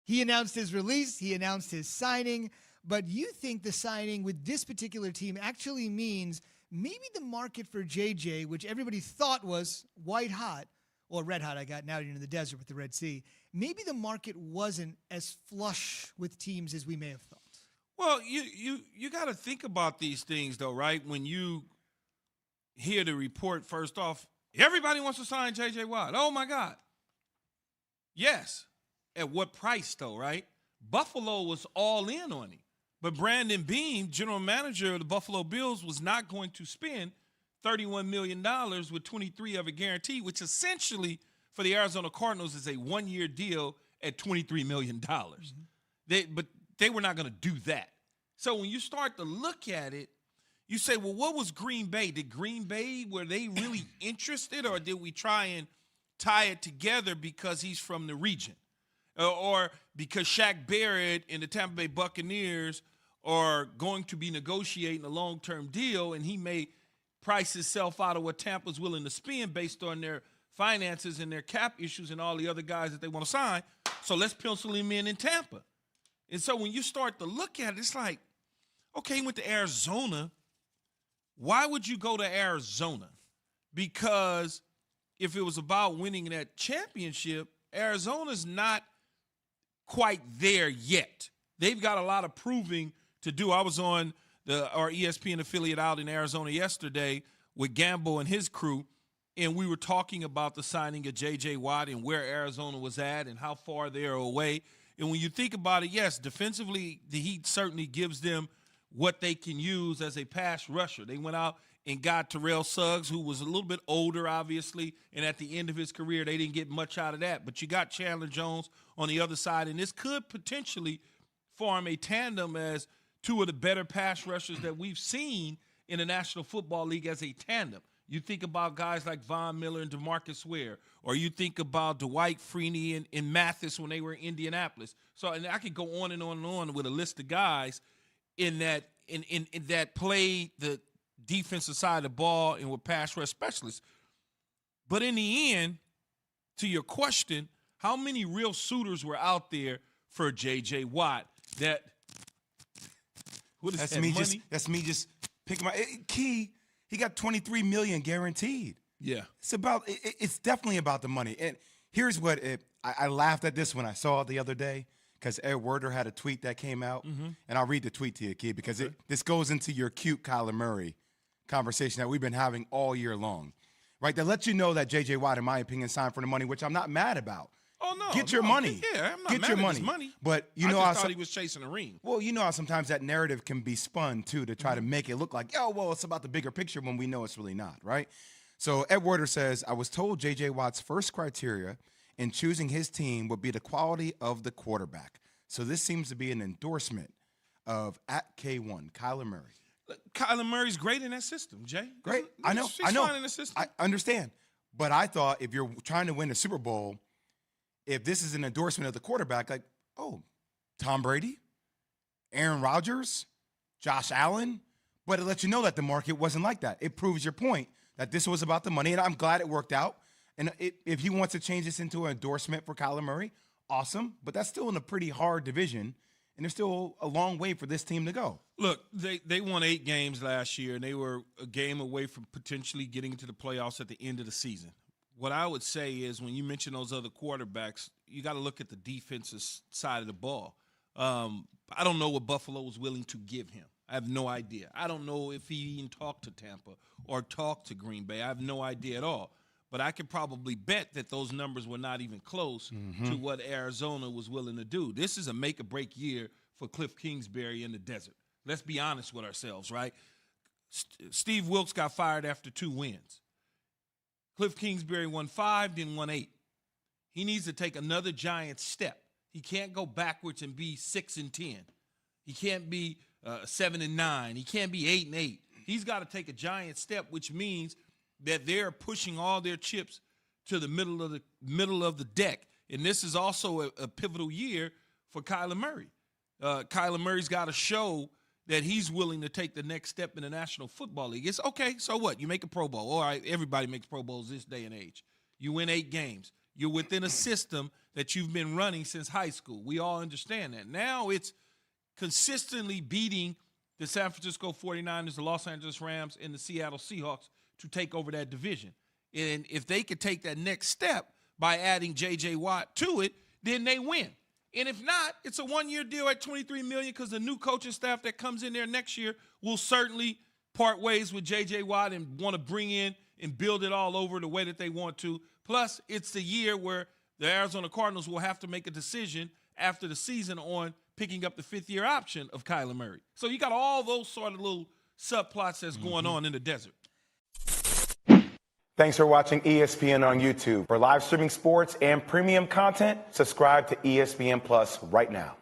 He announced his release. He announced his signing. But you think the signing with this particular team actually means maybe the market for JJ, which everybody thought was white hot, or red hot, I got now you're in the desert with the Red Sea, maybe the market wasn't as flush with teams as we may have thought. Well, you got to think about these things, though, right? When you hear the report, first off, everybody wants to sign J.J. Watt. Oh, my God. Yes. At what price, though, right? Buffalo was all in on him. But Brandon Beam, general manager of the Buffalo Bills, was not going to spend $31 million with 23 of it guaranteed, which essentially for the Arizona Cardinals is a one-year deal at $23 million. But they were not going to do that. So when you start to look at it, you say, well, what was Green Bay? Did Green Bay, were they really interested, or did we try and tie it together because he's from the region? Or because Shaq Barrett and the Tampa Bay Buccaneers are going to be negotiating a long-term deal, and he may price himself out of what Tampa's willing to spend based on their finances and their cap issues and all the other guys that they want to sign. So let's pencil him in Tampa. And so when you start to look at it, it's like, okay, he went to Arizona. Why would you go to Arizona? Because if it was about winning that championship, Arizona's not quite there yet. They've got a lot of proving to do. I was on our ESPN affiliate out in Arizona yesterday with Gamble and his crew, and we were talking about the signing of J.J. Watt and where Arizona was at and how far they are away. And when you think about it, yes, defensively, the Heat certainly gives them what they can use as a pass rusher. They went out and got Terrell Suggs, who was a little bit older, obviously, and at the end of his career, they didn't get much out of that. But you got Chandler Jones on the other side, and this could potentially form a tandem as two of the better pass rushers that we've seen in the National Football League as a tandem. You think about guys like Von Miller and DeMarcus Ware, or you think about Dwight Freeney and Mathis when they were in Indianapolis. So, and I could go on and on and on with a list of guys in that play the defensive side of the ball and with pass rush specialists. But in the end, to your question, how many real suitors were out there for J.J. Watt? That's me just picking my key. He got $23 million guaranteed. Yeah, it's definitely about the money. And here's what I laughed at this when I saw it the other day, because Ed Werder had a tweet that came out, and I'll read the tweet to you, Key, because this goes into your cute Kyler Murray conversation that we've been having all year long, right? That lets you know that J.J. Watt, in my opinion, signed for the money, which I'm not mad about. Oh, no. Get your money. Yeah, I'm not Get mad your at money. his money. But you know, I just thought he was chasing a ring. Well, you know how sometimes that narrative can be spun, too, to try to make it look like, oh, well, it's about the bigger picture when we know it's really not, right? So Ed Werder says, I was told J.J. Watt's first criteria in choosing his team would be the quality of the quarterback. So this seems to be an endorsement of at K1, Kyler Murray. Kyler Murray's great in that system, Jay. Great. I know. He's fine in the system. I understand. But I thought if you're trying to win a Super Bowl, if this is an endorsement of the quarterback, like, oh, Tom Brady, Aaron Rodgers, Josh Allen, but it lets you know that the market wasn't like that. It proves your point that this was about the money, and I'm glad it worked out. And if he wants to change this into an endorsement for Kyler Murray, awesome, but that's still in a pretty hard division, and there's still a long way for this team to go. Look, they won 8 games last year, and they were a game away from potentially getting into the playoffs at the end of the season. What I would say is when you mention those other quarterbacks, you got to look at the defensive side of the ball. I don't know what Buffalo was willing to give him. I have no idea. I don't know if he even talked to Tampa or talked to Green Bay. I have no idea at all. But I could probably bet that those numbers were not even close to what Arizona was willing to do. This is a make-or-break year for Cliff Kingsbury in the desert. Let's be honest with ourselves, right? Steve Wilkes got fired after 2 wins. Cliff Kingsbury won 5, then won 8. He needs to take another giant step. He can't go backwards and be 6-10. He can't be 7-9. He can't be 8-8. He's got to take a giant step, which means that they're pushing all their chips to the middle of the deck. And this is also a pivotal year for Kyler Murray. Kyler Murray's got to show that he's willing to take the next step in the National Football League. It's okay, so what? You make a Pro Bowl. All right, everybody makes Pro Bowls this day and age. You win 8 games. You're within a system that you've been running since high school. We all understand that. Now it's consistently beating the San Francisco 49ers, the Los Angeles Rams, and the Seattle Seahawks to take over that division. And if they could take that next step by adding J.J. Watt to it, then they win. And if not, it's a one-year deal at $23 million because the new coaching staff that comes in there next year will certainly part ways with J.J. Watt and want to bring in and build it all over the way that they want to. Plus, it's the year where the Arizona Cardinals will have to make a decision after the season on picking up the fifth-year option of Kyler Murray. So you got all those sort of little subplots that's going on in the desert. Thanks for watching ESPN on YouTube. For live streaming sports and premium content, subscribe to ESPN Plus right now.